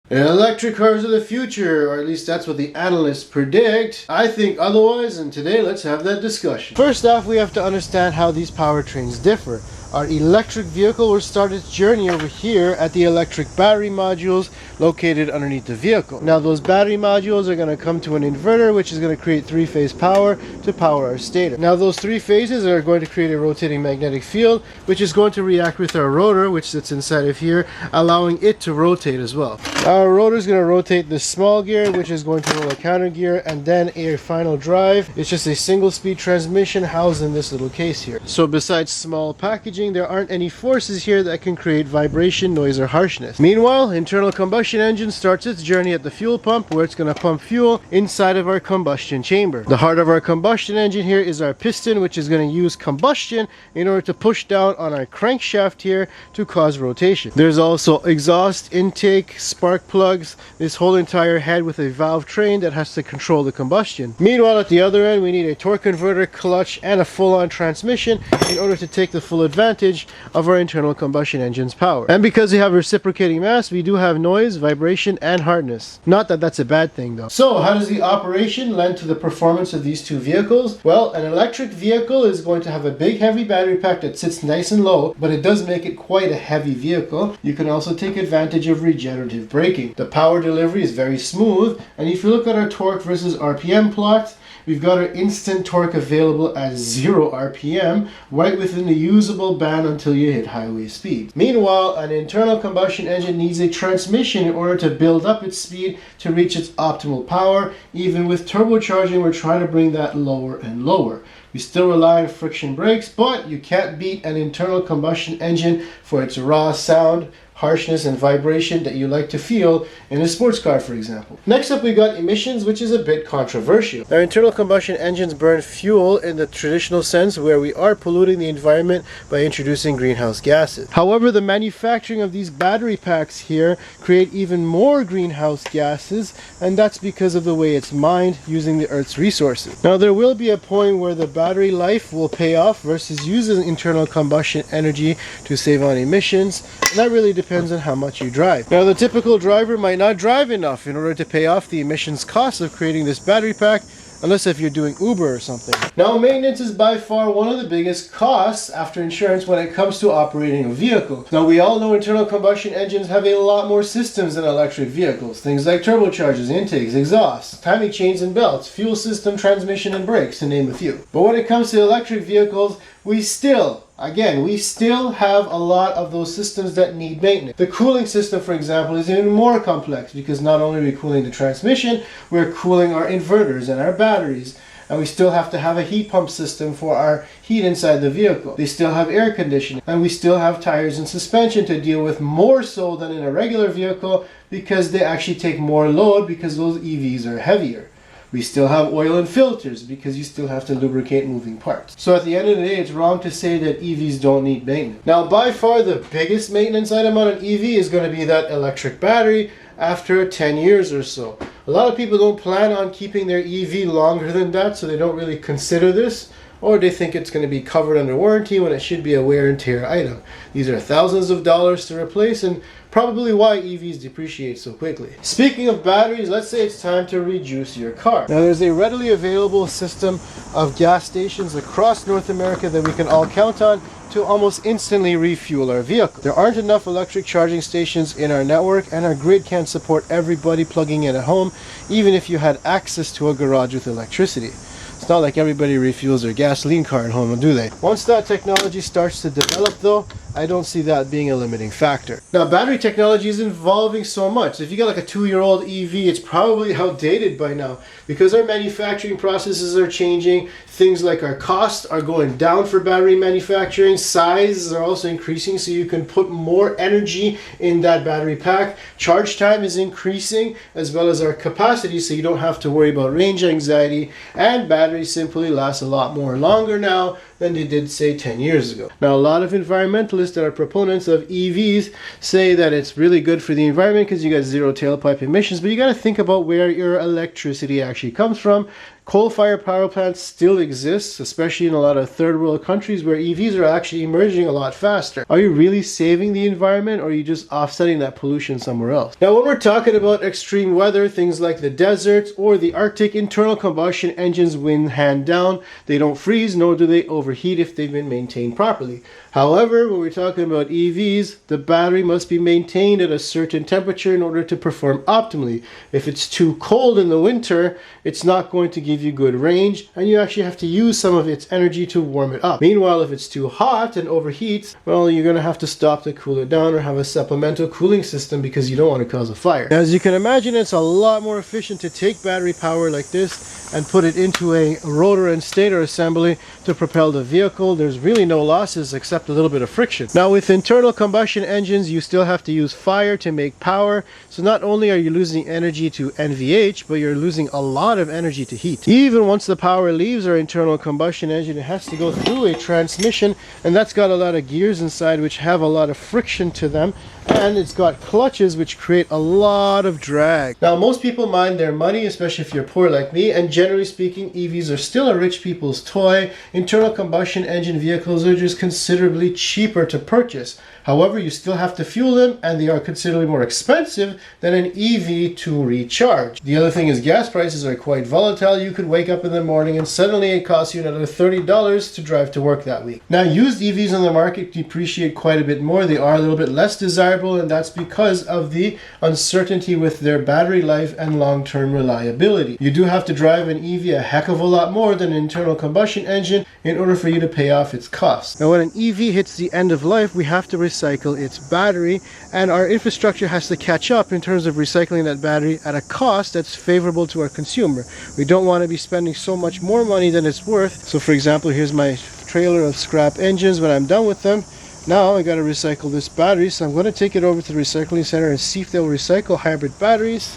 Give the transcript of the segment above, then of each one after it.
Electric cars are the future, or at least that's what the analysts predict. I think otherwise, and today let's have that discussion. First off, we have to understand how these powertrains differ. Our electric vehicle will start its journey over here at the electric battery modules located underneath the vehicle. Now those battery modules are going to come to an inverter, which is going to create three-phase power to power our stator. Now those three phases are going to create a rotating magnetic field, which is going to react with our rotor, which sits inside of here, allowing it to rotate as well. Our rotor is going to rotate the small gear, which is going to roll a counter gear, and then a final drive. It's just a single speed transmission housed in this little case here. So besides small packaging, there aren't any forces here that can create vibration, noise, or harshness. Meanwhile, internal combustion engine starts its journey at the fuel pump, where it's going to pump fuel inside of our combustion chamber. The heart of our combustion engine here is our piston, which is going to use combustion in order to push down on our crankshaft here to cause rotation. There's also exhaust, intake, spark plugs, this whole entire head with a valve train that has to control the combustion. Meanwhile, at the other end, we need a torque converter, clutch, and a full-on transmission in order to take the full advantage of our internal combustion engine's power. And because we have reciprocating mass, we do have noise, vibration, and hardness. Not that that's a bad thing though. So how does the operation lend to the performance of these two vehicles? Well, an electric vehicle is going to have a big heavy battery pack that sits nice and low, but it does make it quite a heavy vehicle. You can also take advantage of regenerative braking. The power delivery is very smooth, and if you look at our torque versus RPM plot, we've got our instant torque available at 0 RPM, right within the usable band until you hit highway speed. Meanwhile, an internal combustion engine needs a transmission in order to build up its speed to reach its optimal power. Even with turbocharging, we're trying to bring that lower and lower. We still rely on friction brakes, but you can't beat an internal combustion engine for its raw sound, harshness, and vibration that you like to feel in a sports car, for example. Next up, we got emissions, which is a bit controversial. Our internal combustion engines burn fuel in the traditional sense, where we are polluting the environment by introducing greenhouse gases. However, the manufacturing of these battery packs here create even more greenhouse gases, and that's because of the way it's mined using the Earth's resources. Now, there will be a point where the battery life will pay off versus using internal combustion energy to save on emissions, and that really depends on how much you drive. Now, the typical driver might not drive enough in order to pay off the emissions costs of creating this battery pack, unless if you're doing Uber or something. Now, maintenance is by far one of the biggest costs after insurance when it comes to operating a vehicle. Now, we all know internal combustion engines have a lot more systems than electric vehicles. Things like turbochargers, intakes, exhausts, timing chains and belts, fuel system, transmission, and brakes, to name a few. But when it comes to electric vehicles, we still have a lot of those systems that need maintenance. The cooling system, for example, is even more complex, because not only are we cooling the transmission, we're cooling our inverters and our batteries. And we still have to have a heat pump system for our heat inside the vehicle. They still have air conditioning, and we still have tires and suspension to deal with, more so than in a regular vehicle, because they actually take more load because those EVs are heavier. We still have oil and filters because you still have to lubricate moving parts. So at the end of the day, it's wrong to say that EVs don't need maintenance. Now, by far the biggest maintenance item on an EV is going to be that electric battery after 10 years or so. A lot of people don't plan on keeping their EV longer than that, so they don't really consider this, or they think it's going to be covered under warranty when it should be a wear and tear item. These are thousands of dollars to replace, and probably why EVs depreciate so quickly. Speaking of batteries, let's say it's time to rejuice your car. Now, there's a readily available system of gas stations across North America that we can all count on to almost instantly refuel our vehicle. There aren't enough electric charging stations in our network, and our grid can't support everybody plugging in at home, even if you had access to a garage with electricity. It's not like everybody refuels their gasoline car at home, do they? Once that technology starts to develop though, I don't see that being a limiting factor. Now, battery technology is evolving so much. If you got like a 2-year-old EV, it's probably outdated by now, because our manufacturing processes are changing. Things like our costs are going down for battery manufacturing. Sizes are also increasing, so you can put more energy in that battery pack. Charge time is increasing, as well as our capacity, so you don't have to worry about range anxiety, and batteries simply last a lot more longer now than they did, say, 10 years ago. Now, a lot of environmentalists that are proponents of EVs say that it's really good for the environment because you got zero tailpipe emissions, but you got to think about where your electricity actually comes from. Coal-fired power plants still exist, especially in a lot of third world countries where EVs are actually emerging a lot faster. Are you really saving the environment, or are you just offsetting that pollution somewhere else? Now, when we're talking about extreme weather, things like the deserts or the Arctic, internal combustion engines win hand down. They don't freeze, nor do they overheat if they've been maintained properly. However, when we're talking about EVs, the battery must be maintained at a certain temperature in order to perform optimally. If it's too cold in the winter, it's not going to give you good range, and you actually have to use some of its energy to warm it up. Meanwhile, if it's too hot and overheats, well, you're going to have to stop to cool it down or have a supplemental cooling system because you don't want to cause a fire. As you can imagine, it's a lot more efficient to take battery power like this and put it into a rotor and stator assembly to propel the vehicle. There's really no losses except a little bit of friction. Now, with internal combustion engines, you still have to use fire to make power. So not only are you losing energy to NVH, but you're losing a lot of energy to heat. Even once the power leaves our internal combustion engine, it has to go through a transmission, and that's got a lot of gears inside which have a lot of friction to them, and it's got clutches which create a lot of drag. Now, most people mind their money, especially if you're poor like me, and generally speaking, EVs are still a rich people's toy. Internal combustion engine vehicles are just considerably cheaper to purchase. However, you still have to fuel them, and they are considerably more expensive than an EV to recharge. The other thing is gas prices are quite volatile. You could wake up in the morning and suddenly it costs you another $30 to drive to work that week. Now, used EVs on the market depreciate quite a bit more. They are a little bit less desirable, and that's because of the uncertainty with their battery life and long-term reliability. You do have to drive an EV a heck of a lot more than an internal combustion engine in order for you to pay off its costs. Now, when an EV hits the end of life, we have to recycle its battery, and our infrastructure has to catch up in terms of recycling that battery at a cost that's favorable to our consumer. We don't want to be spending so much more money than it's worth. So for example, here's my trailer of scrap engines. When I'm done with them, now I got to recycle this battery, so I'm going to take it over to the recycling center and see if they'll recycle hybrid batteries.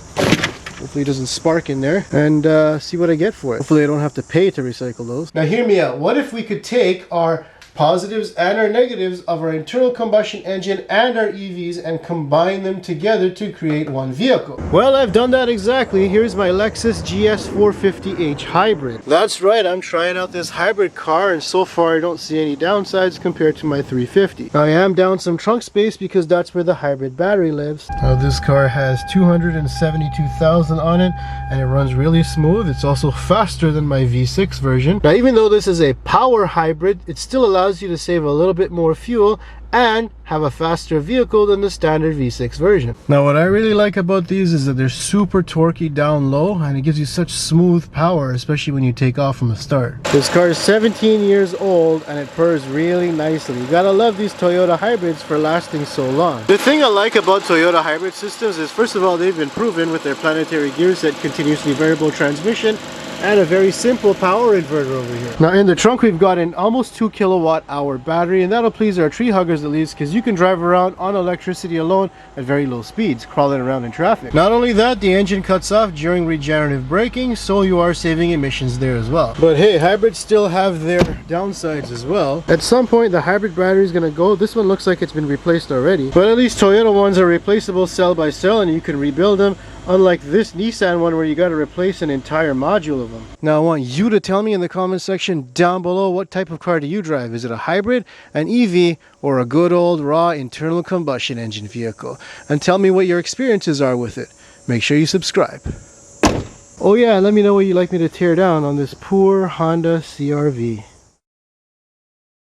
Hopefully it doesn't spark in there, and see what I get for it. Hopefully I don't have to pay to recycle those. Now hear me out. What if we could take our positives and our negatives of our internal combustion engine and our EVs and combine them together to create one vehicle? Well, I've done that exactly. Here's my Lexus GS450H hybrid. That's right, I'm trying out this hybrid car, and so far I don't see any downsides compared to my 350. Now, I am down some trunk space because that's where the hybrid battery lives. Now, this car has 272,000 on it, and it runs really smooth. It's also faster than my V6 version. Now, even though this is a power hybrid, it still allows you to save a little bit more fuel and have a faster vehicle than the standard V6 version. Now, what I really like about these is that they're super torquey down low, and it gives you such smooth power, especially when you take off from the start. This car is 17 years old and it purrs really nicely. You gotta love these Toyota hybrids for lasting so long. The thing I like about Toyota hybrid systems is, first of all, they've been proven with their planetary gear set, continuously variable transmission, and a very simple power inverter over here. Now, in the trunk, we've got an almost 2 kilowatt hour battery, and that'll please our tree huggers at least, because you can drive around on electricity alone at very low speeds, crawling around in traffic. Not only that, the engine cuts off during regenerative braking, so you are saving emissions there as well. But hey, hybrids still have their downsides as well. At some point, the hybrid battery is going to go. This one looks like it's been replaced already, but at least Toyota ones are replaceable cell by cell, and you can rebuild them, unlike this Nissan one where you got to replace an entire module of them. Now, I want you to tell me in the comment section down below, what type of car do you drive? Is it a hybrid, an EV, or a good old raw internal combustion engine vehicle? And tell me what your experiences are with it. Make sure you subscribe. Oh yeah, let me know what you'd like me to tear down on this poor Honda CR-V.